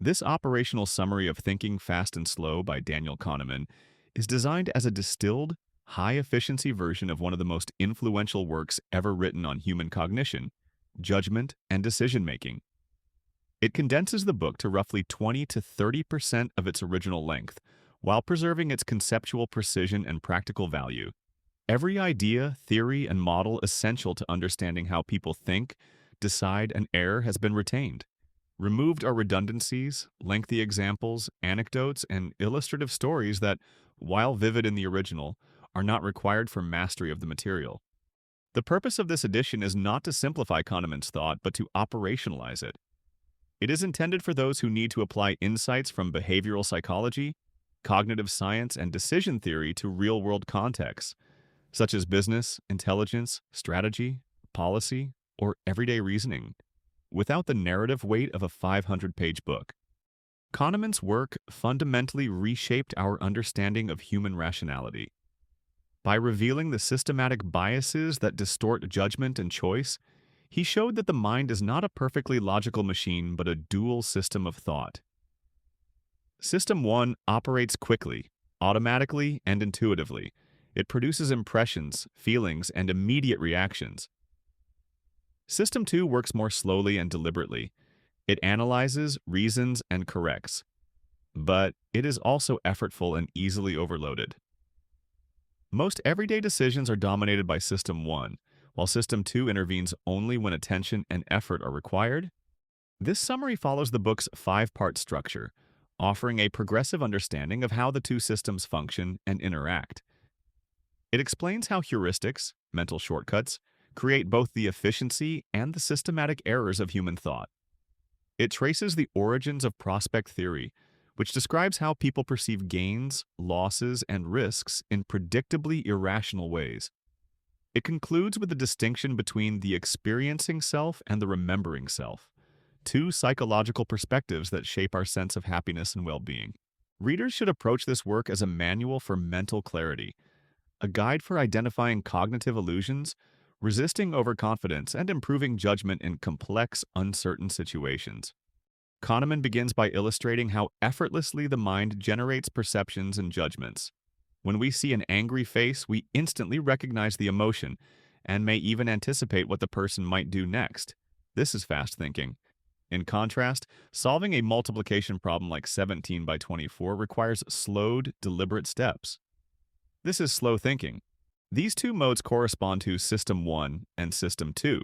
This operational summary of Thinking Fast and Slow by Daniel Kahneman is designed as a distilled, high-efficiency version of one of the most influential works ever written on human cognition, judgment, and decision-making. It condenses the book to roughly 20 to 30% of its original length, while preserving its conceptual precision and practical value. Every idea, theory, and model essential to understanding how people think, decide, and err has been retained. Removed are redundancies, lengthy examples, anecdotes, and illustrative stories that, while vivid in the original, are not required for mastery of the material. The purpose of this edition is not to simplify Kahneman's thought, but to operationalize it. It is intended for those who need to apply insights from behavioral psychology, cognitive science, and decision theory to real-world contexts, such as business, intelligence, strategy, policy, or everyday reasoning, without the narrative weight of a 500-page book. Kahneman's work fundamentally reshaped our understanding of human rationality. By revealing the systematic biases that distort judgment and choice, he showed that the mind is not a perfectly logical machine but a dual system of thought. System 1 operates quickly, automatically, and intuitively. It produces impressions, feelings, and immediate reactions. System 2 works more slowly and deliberately. It analyzes, reasons, and corrects. But it is also effortful and easily overloaded. Most everyday decisions are dominated by System 1, while System 2 intervenes only when attention and effort are required. This summary follows the book's 5-part structure, offering a progressive understanding of how the two systems function and interact. It explains how heuristics, mental shortcuts, create both the efficiency and the systematic errors of human thought. It traces the origins of prospect theory, which describes how people perceive gains, losses, and risks in predictably irrational ways. It concludes with the distinction between the experiencing self and the remembering self, two psychological perspectives that shape our sense of happiness and well-being. Readers should approach this work as a manual for mental clarity, a guide for identifying cognitive illusions, resisting overconfidence, and improving judgment in complex, uncertain situations. Kahneman begins by illustrating how effortlessly the mind generates perceptions and judgments. When we see an angry face, we instantly recognize the emotion and may even anticipate what the person might do next. This is fast thinking. In contrast, solving a multiplication problem like 17 by 24 requires slowed, deliberate steps. This is slow thinking. These two modes correspond to System 1 and System 2,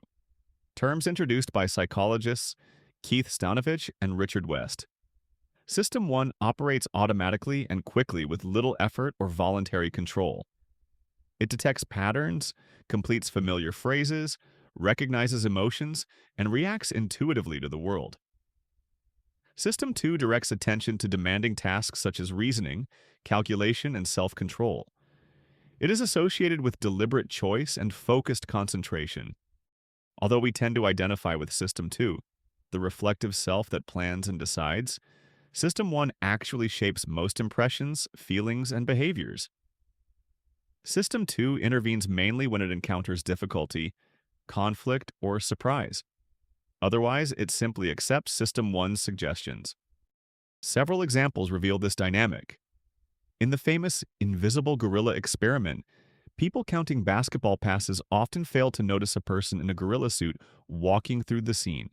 terms introduced by psychologists Keith Staunovich and Richard West. System 1 operates automatically and quickly with little effort or voluntary control. It detects patterns, completes familiar phrases, recognizes emotions, and reacts intuitively to the world. System 2 directs attention to demanding tasks such as reasoning, calculation, and self-control. It is associated with deliberate choice and focused concentration. Although we tend to identify with System 2, the reflective self that plans and decides, System 1 actually shapes most impressions, feelings, and behaviors. System 2 intervenes mainly when it encounters difficulty, conflict, or surprise. Otherwise, it simply accepts System 1's suggestions. Several examples reveal this dynamic. In the famous invisible gorilla experiment, people counting basketball passes often fail to notice a person in a gorilla suit walking through the scene.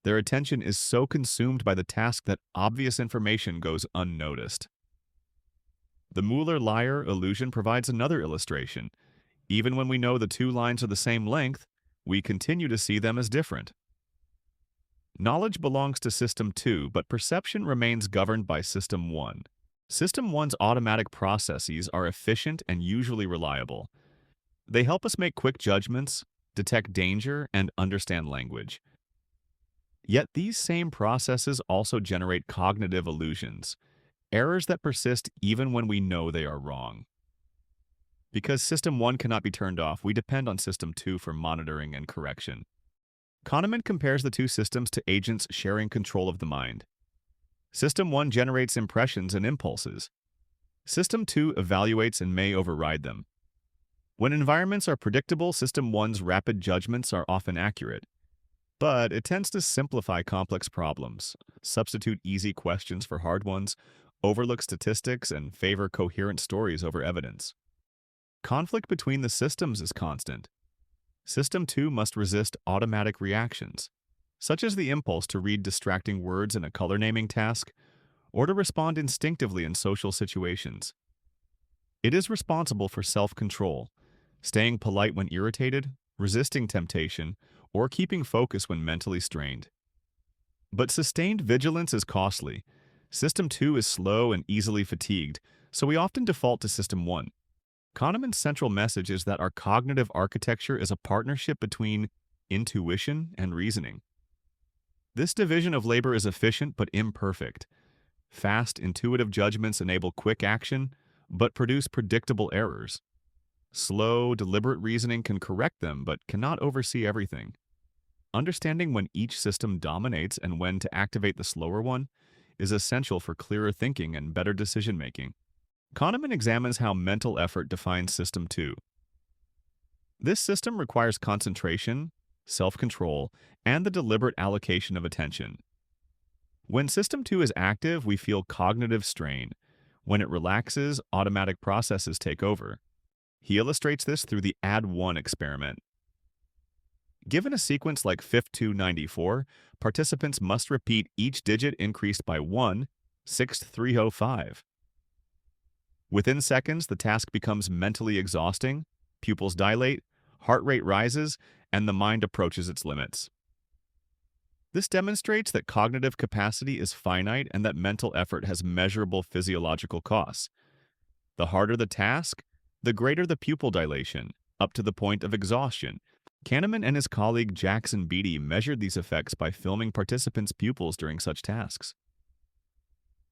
Their attention is so consumed by the task that obvious information goes unnoticed. The Mueller-Lyer illusion provides another illustration. Even when we know the two lines are the same length, we continue to see them as different. Knowledge belongs to System 2, but perception remains governed by System 1. System 1's automatic processes are efficient and usually reliable. They help us make quick judgments, detect danger, and understand language. Yet these same processes also generate cognitive illusions, errors that persist even when we know they are wrong. Because System 1 cannot be turned off, we depend on System 2 for monitoring and correction. Kahneman compares the two systems to agents sharing control of the mind. System 1 generates impressions and impulses. System 2 evaluates and may override them. When environments are predictable, System 1's rapid judgments are often accurate. but it tends to simplify complex problems, substitute easy questions for hard ones, overlook statistics, and favor coherent stories over evidence. Conflict between the systems is constant. System 2 must resist automatic reactions, such as the impulse to read distracting words in a color naming task or to respond instinctively in social situations. It is responsible for self-control, staying polite when irritated, resisting temptation, or keeping focus when mentally strained. But sustained vigilance is costly. System 2 is slow and easily fatigued, so we often default to System 1. Kahneman's central message is that our cognitive architecture is a partnership between intuition and reasoning. This division of labor is efficient but imperfect. Fast, intuitive judgments enable quick action, but produce predictable errors. Slow, deliberate reasoning can correct them, but cannot oversee everything. Understanding when each system dominates and when to activate the slower one is essential for clearer thinking and better decision-making. Kahneman examines how mental effort defines System 2. This system requires concentration, self-control, and the deliberate allocation of attention. When System 2 is active, we feel cognitive strain. When it relaxes, automatic processes take over. He illustrates this through the add 1 experiment. Given a sequence like 5294, participants must repeat each digit increased by 1, 6305. Within seconds, the task becomes mentally exhausting, pupils dilate, heart rate rises, and the mind approaches its limits. This demonstrates that cognitive capacity is finite and that mental effort has measurable physiological costs. The harder the task, the greater the pupil dilation, up to the point of exhaustion. Kahneman and his colleague Jackson Beatty measured these effects by filming participants' pupils during such tasks.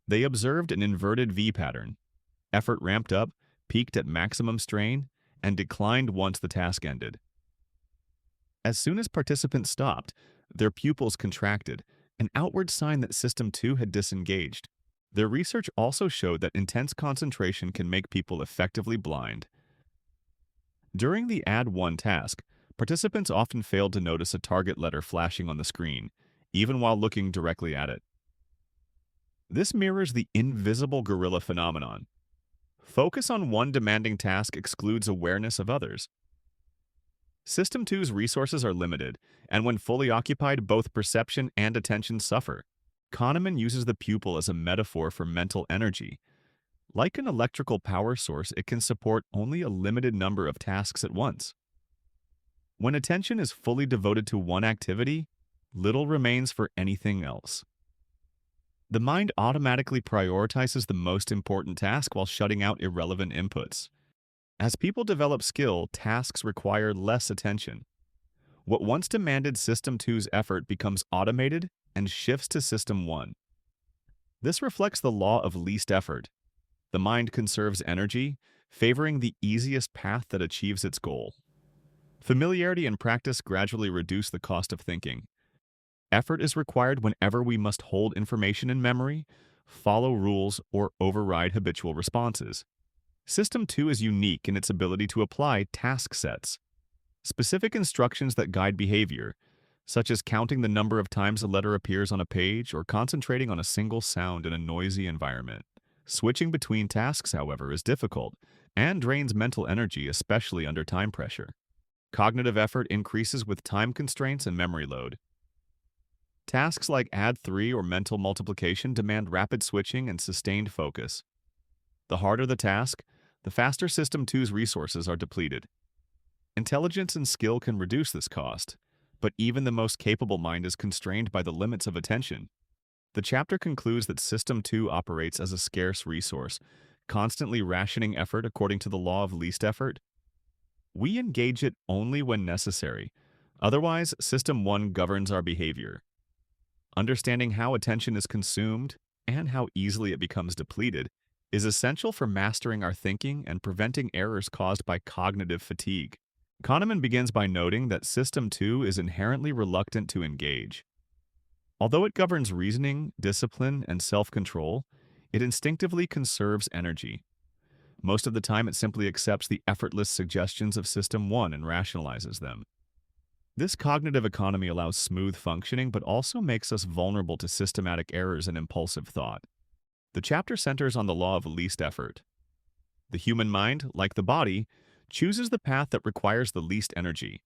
They observed an inverted V pattern. Effort ramped up, peaked at maximum strain, and declined once the task ended. As soon as participants stopped, their pupils contracted, an outward sign that System 2 had disengaged. Their research also showed that intense concentration can make people effectively blind. During the Add 1 task, participants often failed to notice a target letter flashing on the screen, even while looking directly at it. This mirrors the invisible gorilla phenomenon. Focus on one demanding task excludes awareness of others. System 2's resources are limited, and when fully occupied, both perception and attention suffer. Kahneman uses the pupil as a metaphor for mental energy. Like an electrical power source, it can support only a limited number of tasks at once. When attention is fully devoted to one activity, little remains for anything else. The mind automatically prioritizes the most important task while shutting out irrelevant inputs. As people develop skill, tasks require less attention. What once demanded System 2's effort becomes automated and shifts to System 1. This reflects the law of least effort. The mind conserves energy, favoring the easiest path that achieves its goal. Familiarity and practice gradually reduce the cost of thinking. Effort is required whenever we must hold information in memory, follow rules, or override habitual responses. System 2 is unique in its ability to apply task sets, specific instructions that guide behavior, such as counting the number of times a letter appears on a page or concentrating on a single sound in a noisy environment. Switching between tasks, however, is difficult and drains mental energy, especially under time pressure. Cognitive effort increases with time constraints and memory load. Tasks like add 3 or mental multiplication demand rapid switching and sustained focus. The harder the task, the faster System 2's resources are depleted. Intelligence and skill can reduce this cost, but even the most capable mind is constrained by the limits of attention. The chapter concludes that System 2 operates as a scarce resource, constantly rationing effort according to the law of least effort. We engage it only when necessary. Otherwise, System 1 governs our behavior. Understanding how attention is consumed and how easily it becomes depleted is essential for mastering our thinking and preventing errors caused by cognitive fatigue. Kahneman begins by noting that System 2 is inherently reluctant to engage. Although it governs reasoning, discipline, and self-control, it instinctively conserves energy. Most of the time, it simply accepts the effortless suggestions of System 1 and rationalizes them. This cognitive economy allows smooth functioning but also makes us vulnerable to systematic errors and impulsive thought. The chapter centers on the law of least effort. The human mind, like the body, chooses the path that requires the least energy.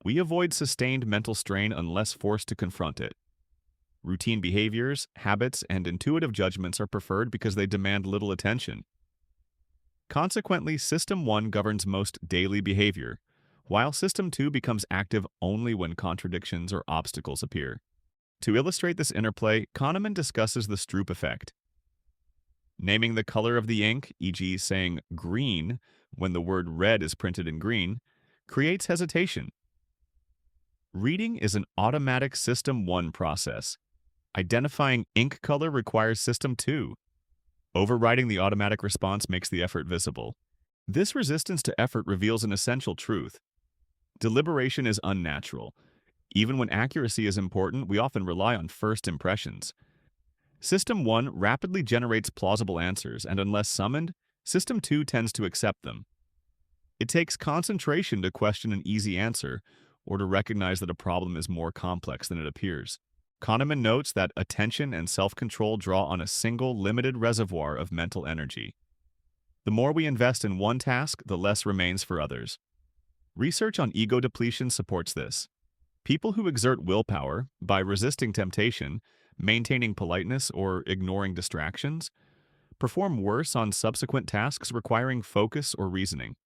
We avoid sustained mental strain unless forced to confront it. Routine behaviors, habits, and intuitive judgments are preferred because they demand little attention. Consequently, System 1 governs most daily behavior, while System 2 becomes active only when contradictions or obstacles appear. To illustrate this interplay, Kahneman discusses the Stroop effect. Naming the color of the ink, e.g., saying green when the word red is printed in green, creates hesitation. Reading is an automatic System 1 process. Identifying ink color requires System 2. Overriding the automatic response makes the effort visible. This resistance to effort reveals an essential truth. Deliberation is unnatural. Even when accuracy is important, we often rely on first impressions. System 1 rapidly generates plausible answers, and unless summoned, System 2 tends to accept them. It takes concentration to question an easy answer or to recognize that a problem is more complex than it appears. Kahneman notes that attention and self-control draw on a single, limited reservoir of mental energy. The more we invest in one task, the less remains for others. Research on ego depletion supports this. People who exert willpower by resisting temptation, maintaining politeness, or ignoring distractions perform worse on subsequent tasks requiring focus or reasoning.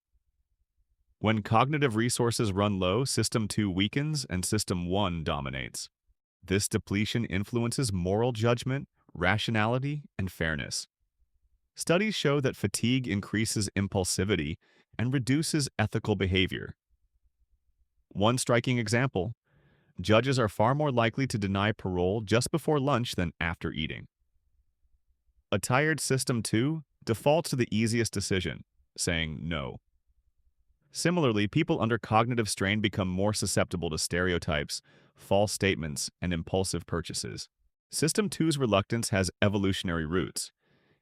When cognitive resources run low, System 2 weakens and System 1 dominates. This depletion influences moral judgment, rationality, and fairness. Studies show that fatigue increases impulsivity and reduces ethical behavior. One striking example: judges are far more likely to deny parole just before lunch than after eating. A tired System 2 defaults to the easiest decision, saying no. Similarly, people under cognitive strain become more susceptible to stereotypes, false statements, and impulsive purchases. System 2's reluctance has evolutionary roots.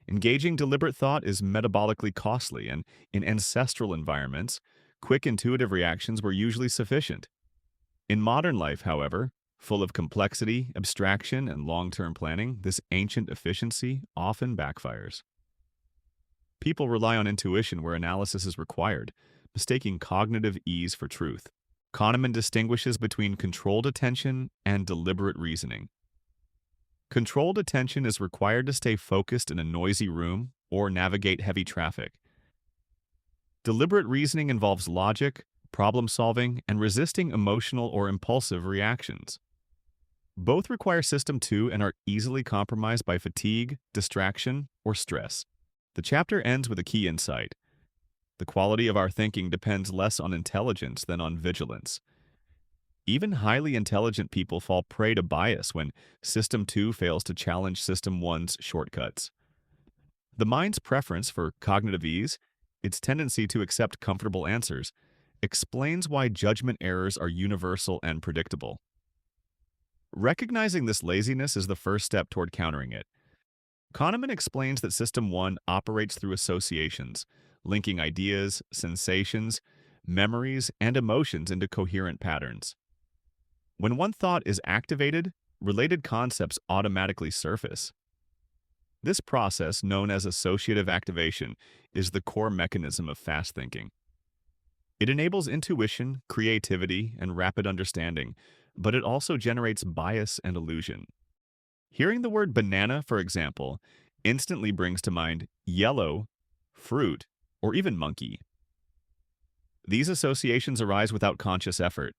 Engaging deliberate thought is metabolically costly, and in ancestral environments, quick intuitive reactions were usually sufficient. In modern life, however, full of complexity, abstraction, and long-term planning, this ancient efficiency often backfires. People rely on intuition where analysis is required, mistaking cognitive ease for truth. Kahneman distinguishes between controlled attention and deliberate reasoning. Controlled attention is required to stay focused in a noisy room or navigate heavy traffic. Deliberate reasoning involves logic, problem-solving, and resisting emotional or impulsive reactions. Both require System 2 and are easily compromised by fatigue, distraction, or stress. The chapter ends with a key insight. The quality of our thinking depends less on intelligence than on vigilance. Even highly intelligent people fall prey to bias when System 2 fails to challenge System 1's shortcuts. The mind's preference for cognitive ease, its tendency to accept comfortable answers, explains why judgment errors are universal and predictable. Recognizing this laziness is the first step toward countering it. Kahneman explains that System 1 operates through associations, linking ideas, sensations, memories, and emotions into coherent patterns. When one thought is activated, related concepts automatically surface. This process, known as associative activation, is the core mechanism of fast thinking. It enables intuition, creativity, and rapid understanding, but it also generates bias and illusion. Hearing the word banana, for example, instantly brings to mind yellow, fruit, or even monkey. These associations arise without conscious effort.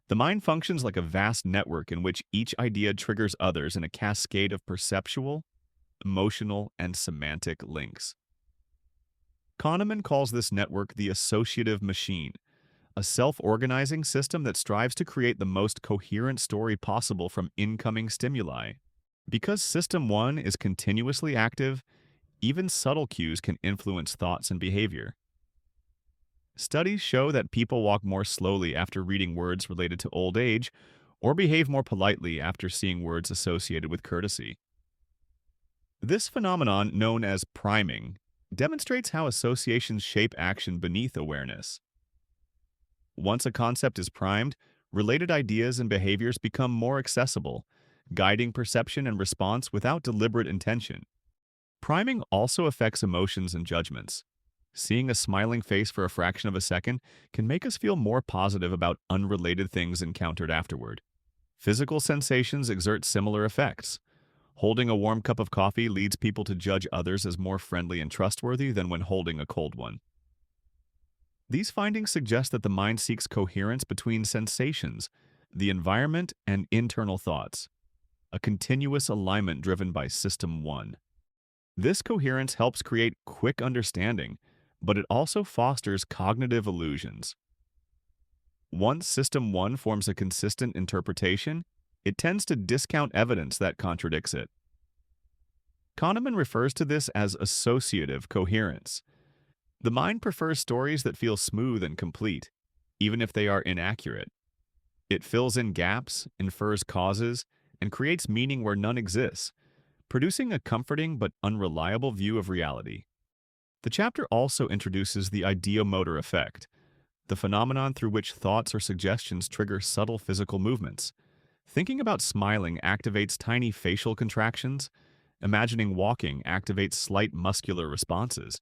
The mind functions like a vast network in which each idea triggers others in a cascade of perceptual, emotional, and semantic links. Kahneman calls this network the associative machine, a self-organizing system that strives to create the most coherent story possible from incoming stimuli. Because System 1 is continuously active, even subtle cues can influence thoughts and behavior. Studies show that people walk more slowly after reading words related to old age or behave more politely after seeing words associated with courtesy. This phenomenon, known as priming, demonstrates how associations shape action beneath awareness. Once a concept is primed, related ideas and behaviors become more accessible, guiding perception and response without deliberate intention. Priming also affects emotions and judgments. Seeing a smiling face for a fraction of a second can make us feel more positive about unrelated things encountered afterward. Physical sensations exert similar effects. Holding a warm cup of coffee leads people to judge others as more friendly and trustworthy than when holding a cold one. These findings suggest that the mind seeks coherence between sensations, the environment, and internal thoughts, a continuous alignment driven by System 1. This coherence helps create quick understanding, but it also fosters cognitive illusions. Once System 1 forms a consistent interpretation, it tends to discount evidence that contradicts it. Kahneman refers to this as associative coherence. The mind prefers stories that feel smooth and complete, even if they are inaccurate. It fills in gaps, infers causes, and creates meaning where none exists, producing a comforting but unreliable view of reality. The chapter also introduces the ideomotor effect, the phenomenon through which thoughts or suggestions trigger subtle physical movements. Thinking about smiling activates tiny facial contractions. Imagining walking activates slight muscular responses.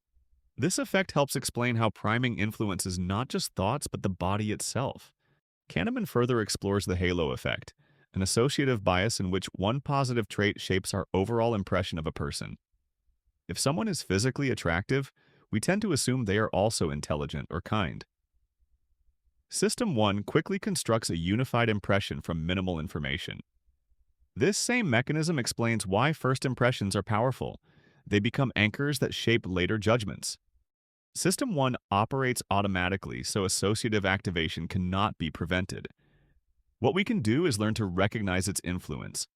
This effect helps explain how priming influences not just thoughts but the body itself. Kahneman further explores the halo effect, an associative bias in which one positive trait shapes our overall impression of a person. If someone is physically attractive, we tend to assume they are also intelligent or kind. System 1 quickly constructs a unified impression from minimal information. This same mechanism explains why first impressions are powerful. They become anchors that shape later judgments. System 1 operates automatically, so associative activation cannot be prevented. What we can do is learn to recognize its influence.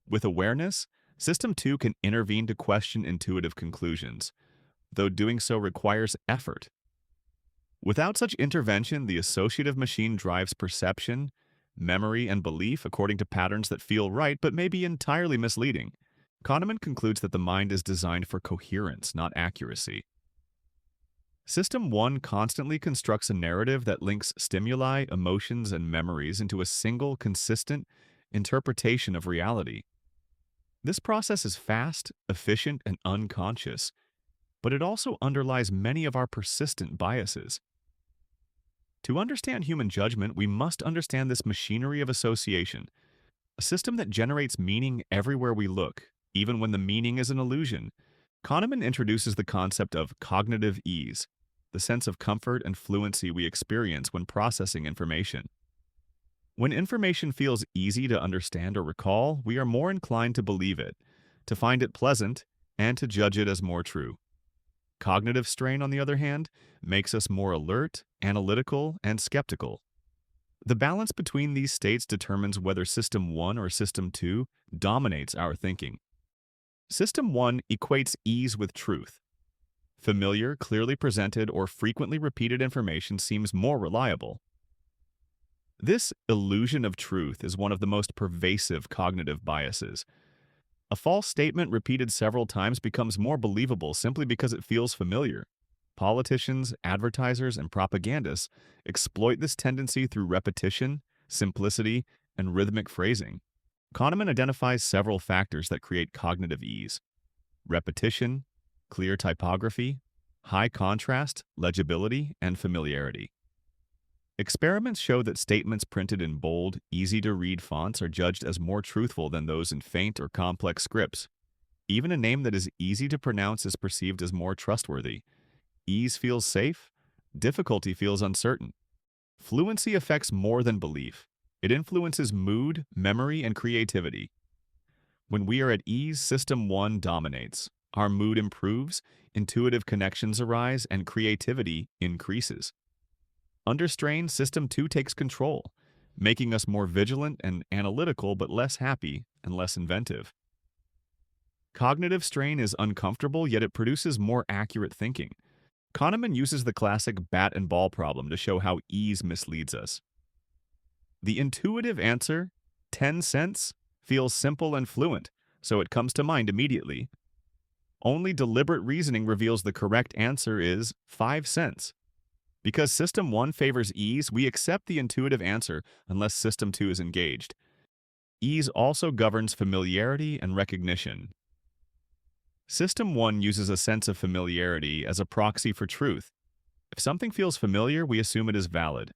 With awareness, System 2 can intervene to question intuitive conclusions, though doing so requires effort. Without such intervention, the associative machine drives perception, memory, and belief according to patterns that feel right but may be entirely misleading. Kahneman concludes that the mind is designed for coherence, not accuracy. System 1 constantly constructs a narrative that links stimuli, emotions, and memories into a single, consistent interpretation of reality. This process is fast, efficient, and unconscious, but it also underlies many of our persistent biases. To understand human judgment, we must understand this machinery of association, a system that generates meaning everywhere we look, even when the meaning is an illusion. Kahneman introduces the concept of cognitive ease, the sense of comfort and fluency we experience when processing information. When information feels easy to understand or recall, we are more inclined to believe it, to find it pleasant, and to judge it as more true. Cognitive strain, on the other hand, makes us more alert, analytical, and skeptical. The balance between these states determines whether System 1 or System 2 dominates our thinking. System 1 equates ease with truth. Familiar, clearly presented, or frequently repeated information seems more reliable. This illusion of truth is one of the most pervasive cognitive biases. A false statement repeated several times becomes more believable simply because it feels familiar. Politicians, advertisers, and propagandists exploit this tendency through repetition, simplicity, and rhythmic phrasing. Kahneman identifies several factors that create cognitive ease: repetition, clear typography, high contrast, legibility, and familiarity. Experiments show that statements printed in bold, easy-to-read fonts are judged as more truthful than those in faint or complex scripts. Even a name that is easy to pronounce is perceived as more trustworthy. Ease feels safe, difficulty feels uncertain. Fluency affects more than belief. It influences mood, memory, and creativity. When we are at ease, System 1 dominates. Our mood improves, intuitive connections arise, and creativity increases. Under strain, System 2 takes control, making us more vigilant and analytical but less happy and less inventive. Cognitive strain is uncomfortable, yet it produces more accurate thinking. Kahneman uses the classic bat and ball problem to show how ease misleads us. The intuitive answer, 10 cents, feels simple and fluent, so it comes to mind immediately. Only deliberate reasoning reveals the correct answer is 5 cents. Because System 1 favors ease, we accept the intuitive answer unless System 2 is engaged. Ease also governs familiarity and recognition. System 1 uses a sense of familiarity as a proxy for truth. If something feels familiar, we assume it is valid.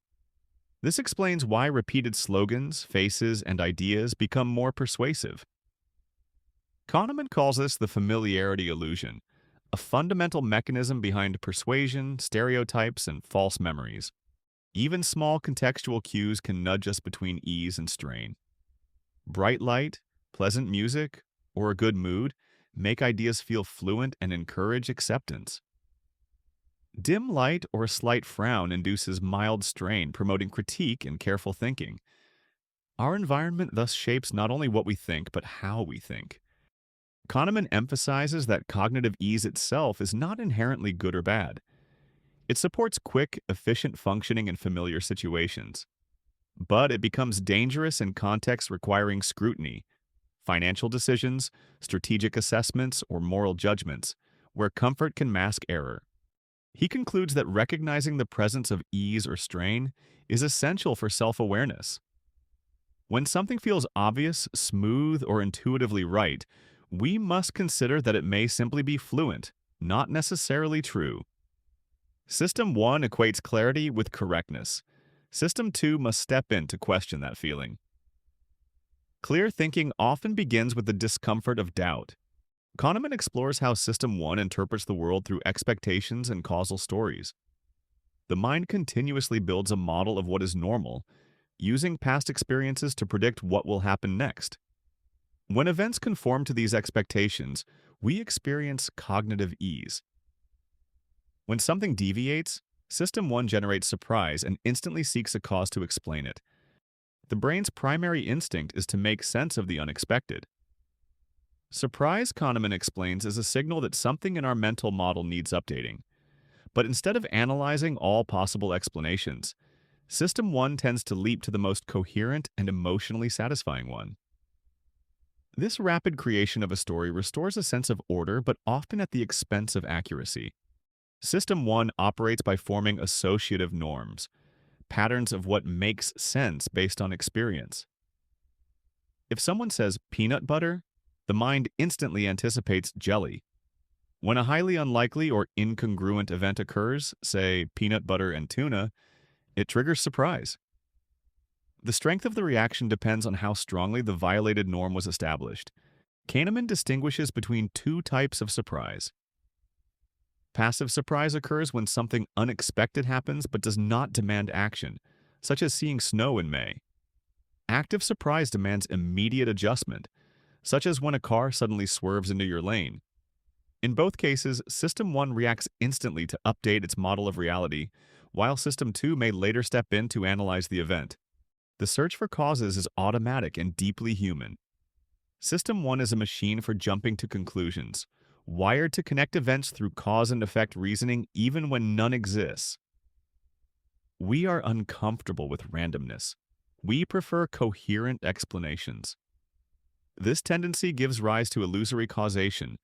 This explains why repeated slogans, faces, and ideas become more persuasive. Kahneman calls this the familiarity illusion, a fundamental mechanism behind persuasion, stereotypes, and false memories. Even small contextual cues can nudge us between ease and strain. Bright light, pleasant music, or a good mood make ideas feel fluent and encourage acceptance. Dim light or a slight frown induces mild strain, promoting critique and careful thinking. Our environment thus shapes not only what we think, but how we think. Kahneman emphasizes that cognitive ease itself is not inherently good or bad. It supports quick, efficient functioning in familiar situations. But it becomes dangerous in contexts requiring scrutiny, financial decisions, strategic assessments, or moral judgments, where comfort can mask error. He concludes that recognizing the presence of ease or strain is essential for self-awareness. When something feels obvious, smooth, or intuitively right, we must consider that it may simply be fluent, not necessarily true. System 1 equates clarity with correctness. System 2 must step in to question that feeling. Clear thinking often begins with the discomfort of doubt. Kahneman explores how System 1 interprets the world through expectations and causal stories. The mind continuously builds a model of what is normal, using past experiences to predict what will happen next. When events conform to these expectations, we experience cognitive ease. When something deviates, System 1 generates surprise and instantly seeks a cause to explain it. The brain's primary instinct is to make sense of the unexpected. Surprise, Kahneman explains, is a signal that something in our mental model needs updating. But instead of analyzing all possible explanations, System 1 tends to leap to the most coherent and emotionally satisfying one. This rapid creation of a story restores a sense of order, but often at the expense of accuracy. System 1 operates by forming associative norms, patterns of what makes sense based on experience. If someone says peanut butter, the mind instantly anticipates jelly. When a highly unlikely or incongruent event occurs, say peanut butter and tuna, it triggers surprise. The strength of the reaction depends on how strongly the violated norm was established. Kahneman distinguishes between two types of surprise. Passive surprise occurs when something unexpected happens but does not demand action, such as seeing snow in May. Active surprise demands immediate adjustment, such as when a car suddenly swerves into your lane. In both cases, System 1 reacts instantly to update its model of reality, while System 2 may later step in to analyze the event. The search for causes is automatic and deeply human. System 1 is a machine for jumping to conclusions, wired to connect events through cause and effect reasoning even when none exists. We are uncomfortable with randomness. We prefer coherent explanations. This tendency gives rise to illusory causation,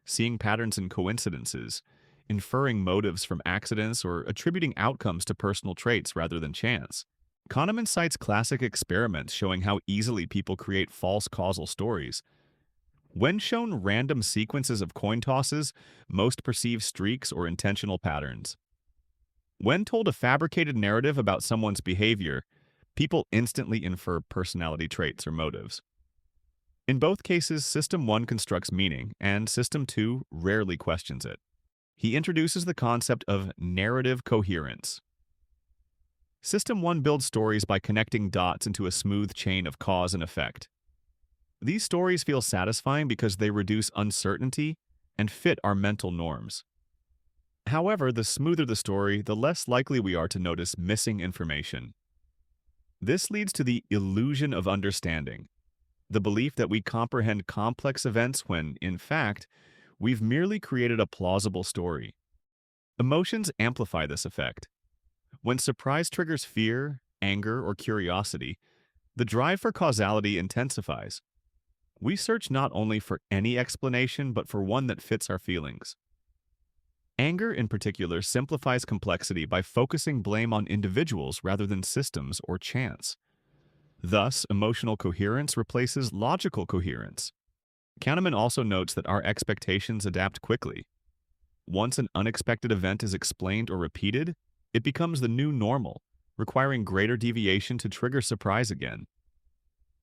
seeing patterns in coincidences, inferring motives from accidents, or attributing outcomes to personal traits rather than chance. Kahneman cites classic experiments showing how easily people create false causal stories. When shown random sequences of coin tosses, most perceive streaks or intentional patterns. When told a fabricated narrative about someone's behavior, people instantly infer personality traits or motives. In both cases, System 1 constructs meaning, and System 2 rarely questions it. He introduces the concept of narrative coherence. System 1 builds stories by connecting dots into a smooth chain of cause and effect. These stories feel satisfying because they reduce uncertainty and fit our mental norms. However, the smoother the story, the less likely we are to notice missing information. This leads to the illusion of understanding, the belief that we comprehend complex events when, in fact, we've merely created a plausible story. Emotions amplify this effect. When surprise triggers fear, anger, or curiosity, the drive for causality intensifies. We search not only for any explanation, but for one that fits our feelings. Anger, in particular, simplifies complexity by focusing blame on individuals rather than systems or chance. Thus, emotional coherence replaces logical coherence. Kahneman also notes that our expectations adapt quickly. Once an unexpected event is explained or repeated, it becomes the new normal, requiring greater deviation to trigger surprise again.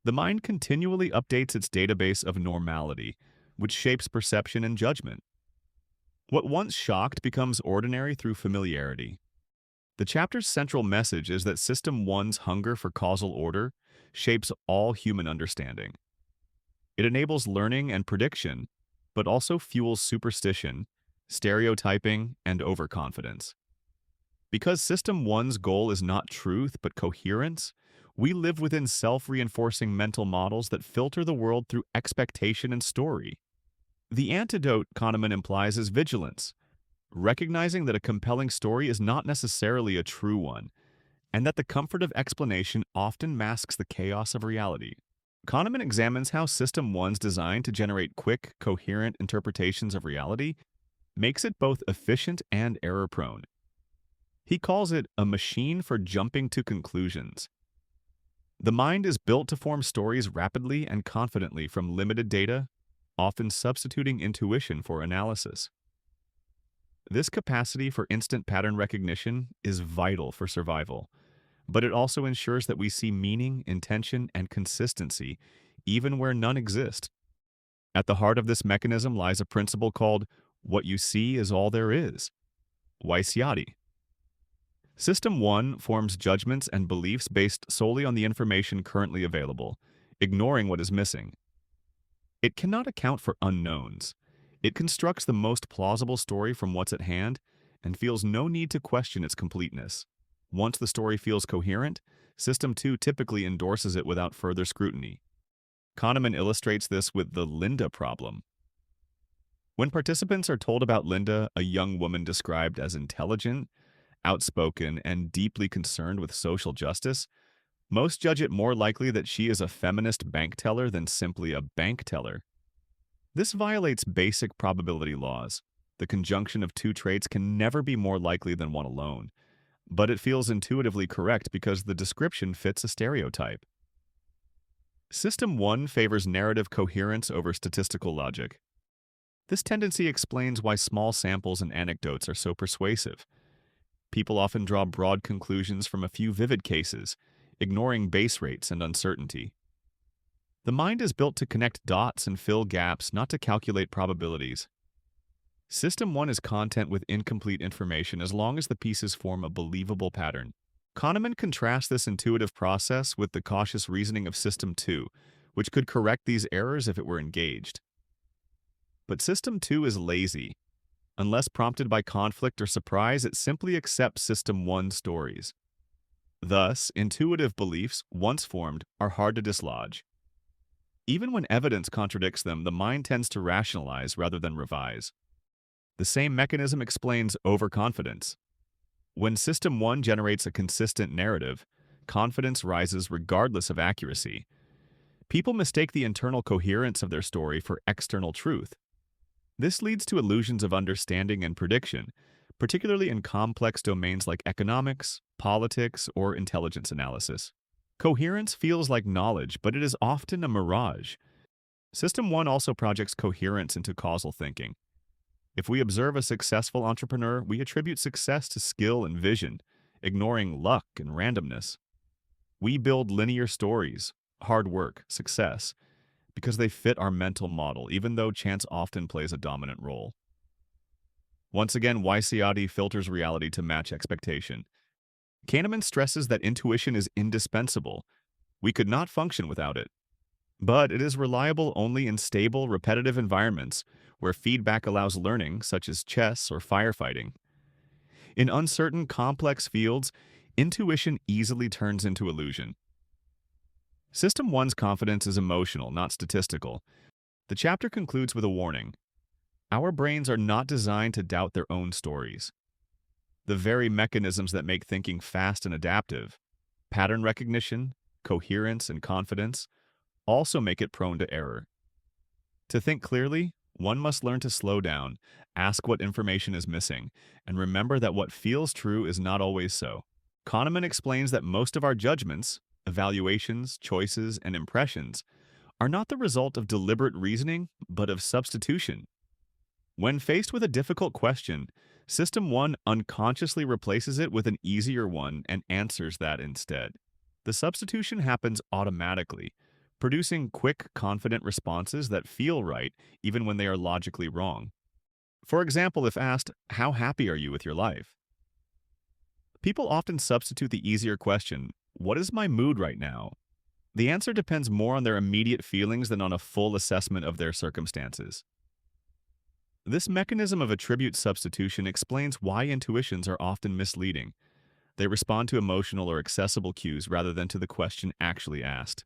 The mind continually updates its database of normality, which shapes perception and judgment. What once shocked becomes ordinary through familiarity. The chapter's central message is that System 1's hunger for causal order shapes all human understanding. It enables learning and prediction, but also fuels superstition, stereotyping, and overconfidence. Because System 1's goal is not truth but coherence, we live within self-reinforcing mental models that filter the world through expectation and story. The antidote, Kahneman implies, is vigilance, recognizing that a compelling story is not necessarily a true one, and that the comfort of explanation often masks the chaos of reality. Kahneman examines how System 1's design to generate quick, coherent interpretations of reality makes it both efficient and error-prone. He calls it a machine for jumping to conclusions. The mind is built to form stories rapidly and confidently from limited data, often substituting intuition for analysis. This capacity for instant pattern recognition is vital for survival, but it also ensures that we see meaning, intention, and consistency even where none exist. At the heart of this mechanism lies a principle called "what you see is all there is" Wysiati. System 1 forms judgments and beliefs based solely on the information currently available, ignoring what is missing. It cannot account for unknowns. It constructs the most plausible story from what's at hand and feels no need to question its completeness. Once the story feels coherent, System 2 typically endorses it without further scrutiny. Kahneman illustrates this with the Linda problem. When participants are told about Linda, a young woman described as intelligent, outspoken, and deeply concerned with social justice, most judge it more likely that she is a feminist bank teller than simply a bank teller. This violates basic probability laws. The conjunction of two traits can never be more likely than one alone, but it feels intuitively correct because the description fits a stereotype. System 1 favors narrative coherence over statistical logic. This tendency explains why small samples and anecdotes are so persuasive. People often draw broad conclusions from a few vivid cases, ignoring base rates and uncertainty. The mind is built to connect dots and fill gaps, not to calculate probabilities. System 1 is content with incomplete information as long as the pieces form a believable pattern. Kahneman contrasts this intuitive process with the cautious reasoning of System 2, which could correct these errors if it were engaged. But System 2 is lazy. Unless prompted by conflict or surprise, it simply accepts System 1 stories. Thus, intuitive beliefs, once formed, are hard to dislodge. Even when evidence contradicts them, the mind tends to rationalize rather than revise. The same mechanism explains overconfidence. When System 1 generates a consistent narrative, confidence rises regardless of accuracy. People mistake the internal coherence of their story for external truth. This leads to illusions of understanding and prediction, particularly in complex domains like economics, politics, or intelligence analysis. Coherence feels like knowledge, but it is often a mirage. System 1 also projects coherence into causal thinking. If we observe a successful entrepreneur, we attribute success to skill and vision, ignoring luck and randomness. We build linear stories, hard work, success, because they fit our mental model, even though chance often plays a dominant role. Once again, Wysiati filters reality to match expectation. Kahneman stresses that intuition is indispensable. We could not function without it. But it is reliable only in stable, repetitive environments where feedback allows learning, such as chess or firefighting. In uncertain, complex fields, intuition easily turns into illusion. System 1's confidence is emotional, not statistical. The chapter concludes with a warning. Our brains are not designed to doubt their own stories. The very mechanisms that make thinking fast and adaptive, pattern recognition, coherence, and confidence, also make it prone to error. To think clearly, One must learn to slow down, ask what information is missing, and remember that what feels true is not always so. Kahneman explains that most of our judgments, evaluations, choices, and impressions are not the result of deliberate reasoning, but of substitution. When faced with a difficult question, System 1 unconsciously replaces it with an easier one and answers that instead. The substitution happens automatically, producing quick, confident responses that feel right even when they are logically wrong. For example, if asked, "How happy are you with your life?" people often substitute the easier question, "What is my mood right now?" The answer depends more on their immediate feelings than on a full assessment of their circumstances. This mechanism of attribute substitution explains why intuitions are often misleading. They respond to emotional or accessible cues rather than to the question actually asked.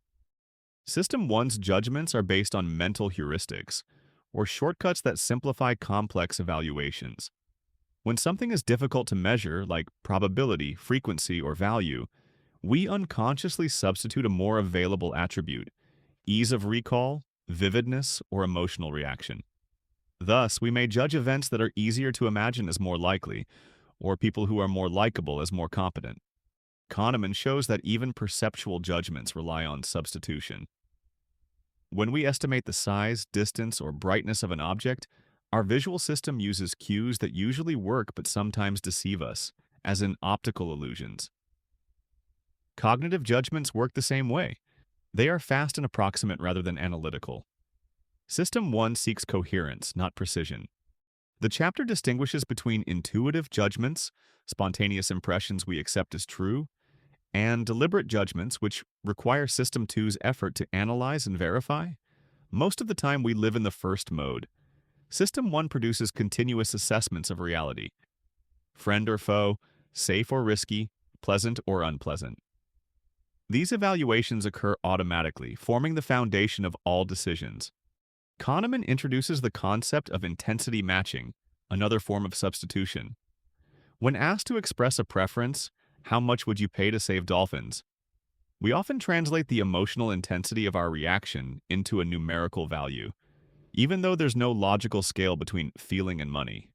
System 1's judgments are based on mental heuristics, or shortcuts that simplify complex evaluations. When something is difficult to measure, like probability, frequency, or value, we unconsciously substitute a more available attribute: ease of recall, vividness, or emotional reaction. Thus, we may judge events that are easier to imagine as more likely, or people who are more likable as more competent. Kahneman shows that even perceptual judgments rely on substitution. When we estimate the size, distance, or brightness of an object, our visual system uses cues that usually work but sometimes deceive us, as in optical illusions. Cognitive judgments work the same way. They are fast and approximate rather than analytical. System 1 seeks coherence, not precision. The chapter distinguishes between intuitive judgments, spontaneous impressions we accept as true, and deliberate judgments which require System 2's effort to analyze and verify. Most of the time we live in the first mode. System 1 produces continuous assessments of reality: friend or foe, safe or risky, pleasant or unpleasant. These evaluations occur automatically, forming the foundation of all decisions. Kahneman introduces the concept of intensity matching, another form of substitution. When asked to express a preference, "How much would you pay to save dolphins?" we often translate the emotional intensity of our reaction into a numerical value, even though there's no logical scale between feeling and money.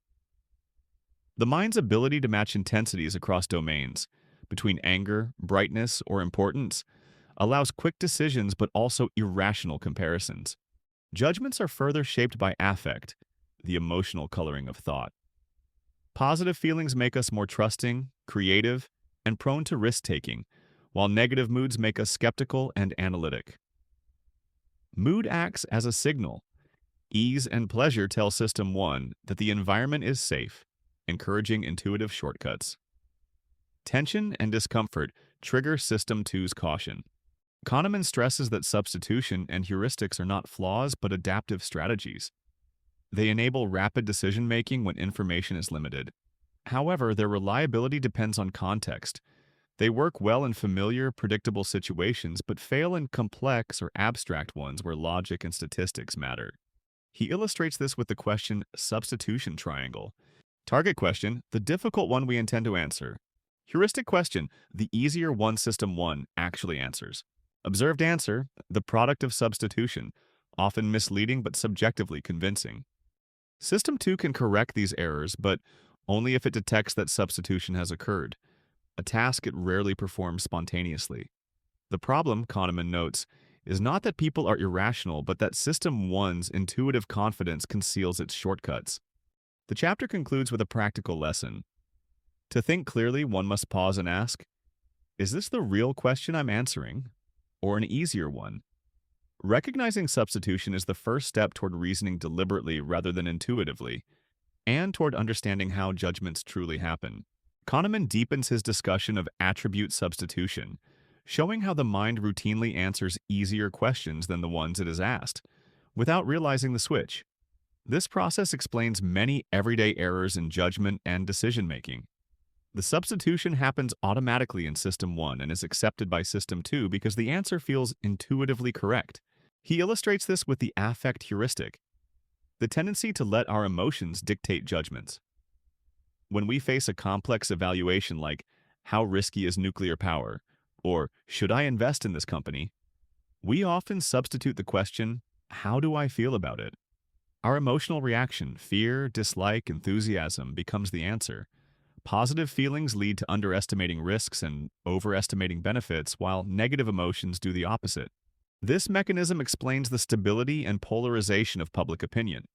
The mind's ability to match intensities across domains, between anger, brightness, or importance, allows quick decisions but also irrational comparisons. Judgments are further shaped by affect, the emotional coloring of thought. Positive feelings make us more trusting, creative, and prone to risk-taking, while negative moods make us skeptical and analytic. Mood acts as a signal. Ease and pleasure tell System 1 that the environment is safe, encouraging intuitive shortcuts. Tension and discomfort trigger System 2's caution. Kahneman stresses that substitution and heuristics are not flaws but adaptive strategies. They enable rapid decision-making when information is limited. However, their reliability depends on context. They work well in familiar, predictable situations but fail in complex or abstract ones where logic and statistics matter. He illustrates this with the question substitution triangle. Target question, the difficult one we intend to answer. Heuristic question, the easier one System 1 actually answers. Observed answer, the product of substitution, often misleading but subjectively convincing. System 2 can correct these errors, but only if it detects that substitution has occurred, a task it rarely performs spontaneously. The problem, Kahneman notes, is not that people are irrational, but that System 1's intuitive confidence conceals its shortcuts. The chapter concludes with a practical lesson. To think clearly, one must pause and ask, is this the real question I'm answering, or an easier one? Recognizing substitution is the first step toward reasoning deliberately rather than intuitively, and toward understanding how judgments truly happen. Kahneman deepens his discussion of attribute substitution, showing how the mind routinely answers easier questions than the ones it is asked, without realizing the switch. This process explains many everyday errors in judgment and decision-making. The substitution happens automatically in System 1 and is accepted by System 2 because the answer feels intuitively correct. He illustrates this with the affect heuristic, the tendency to let our emotions dictate judgments. When we face a complex evaluation like, "How risky is nuclear power?" or "Should I invest in this company?" we often substitute the question, "How do I feel about it?" Our emotional reaction, fear, dislike, enthusiasm, becomes the answer. Positive feelings lead to underestimating risks and overestimating benefits, while negative emotions do the opposite. This mechanism explains the stability and polarization of public opinion.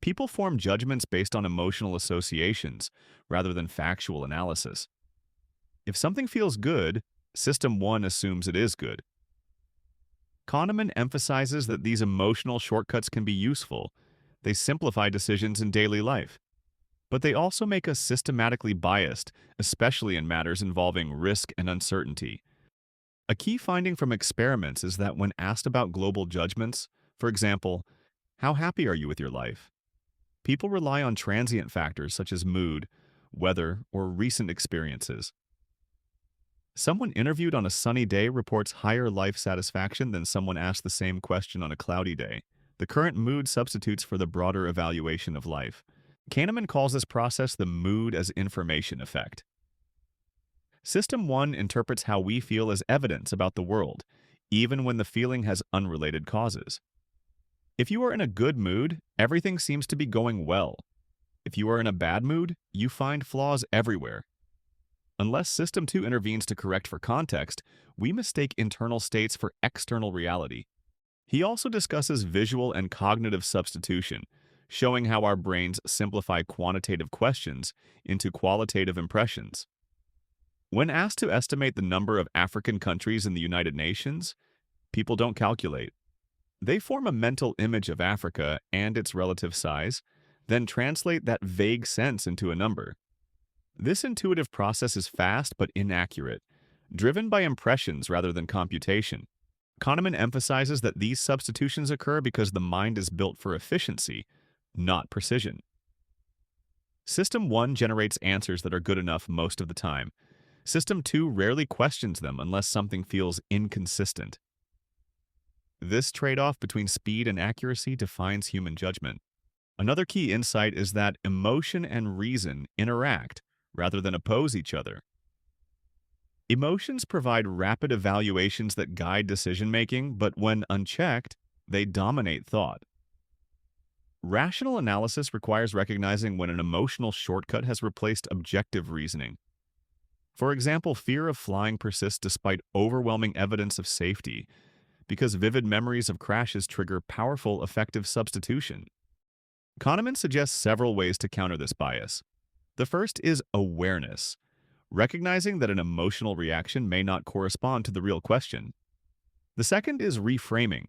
People form judgments based on emotional associations rather than factual analysis. If something feels good, System 1 assumes it is good. Kahneman emphasizes that these emotional shortcuts can be useful. They simplify decisions in daily life. But they also make us systematically biased, especially in matters involving risk and uncertainty. A key finding from experiments is that when asked about global judgments, for example, how happy are you with your life? People rely on transient factors such as mood, weather, or recent experiences. Someone interviewed on a sunny day reports higher life satisfaction than someone asked the same question on a cloudy day. The current mood substitutes for the broader evaluation of life. Kahneman calls this process the mood as information effect. System 1 interprets how we feel as evidence about the world, even when the feeling has unrelated causes. If you are in a good mood, everything seems to be going well. If you are in a bad mood, you find flaws everywhere. Unless System 2 intervenes to correct for context, we mistake internal states for external reality. He also discusses visual and cognitive substitution, showing how our brains simplify quantitative questions into qualitative impressions. When asked to estimate the number of African countries in the United Nations, people don't calculate. They form a mental image of Africa and its relative size, then translate that vague sense into a number. This intuitive process is fast but inaccurate, driven by impressions rather than computation. Kahneman emphasizes that these substitutions occur because the mind is built for efficiency, not precision. System 1 generates answers that are good enough most of the time. System 2 rarely questions them unless something feels inconsistent. This trade-off between speed and accuracy defines human judgment. Another key insight is that emotion and reason interact rather than oppose each other. Emotions provide rapid evaluations that guide decision-making, but when unchecked, they dominate thought. Rational analysis requires recognizing when an emotional shortcut has replaced objective reasoning. For example, fear of flying persists despite overwhelming evidence of safety, because vivid memories of crashes trigger powerful, effective substitution. Kahneman suggests several ways to counter this bias. The first is awareness, recognizing that an emotional reaction may not correspond to the real question. The second is reframing,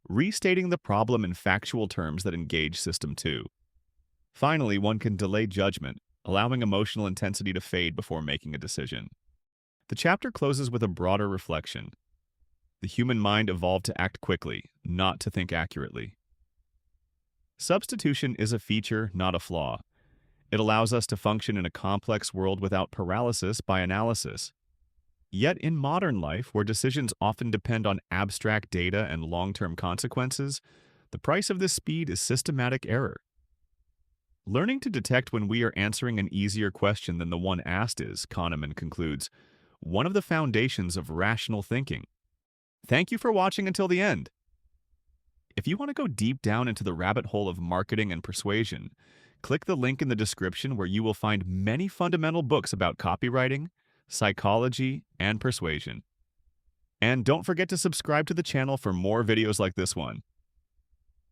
restating the problem in factual terms that engage System 2. Finally, one can delay judgment, allowing emotional intensity to fade before making a decision. The chapter closes with a broader reflection. The human mind evolved to act quickly, not to think accurately. Substitution is a feature, not a flaw. It allows us to function in a complex world without paralysis by analysis. Yet in modern life, where decisions often depend on abstract data and long-term consequences, the price of this speed is systematic error. Learning to detect when we are answering an easier question than the one asked is, Kahneman concludes, one of the foundations of rational thinking. Thank you for watching until the end. If you want to go deep down into the rabbit hole of marketing and persuasion, click the link in the description where you will find many fundamental books about copywriting, psychology, and persuasion. And don't forget to subscribe to the channel for more videos like this one.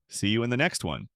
See you in the next one.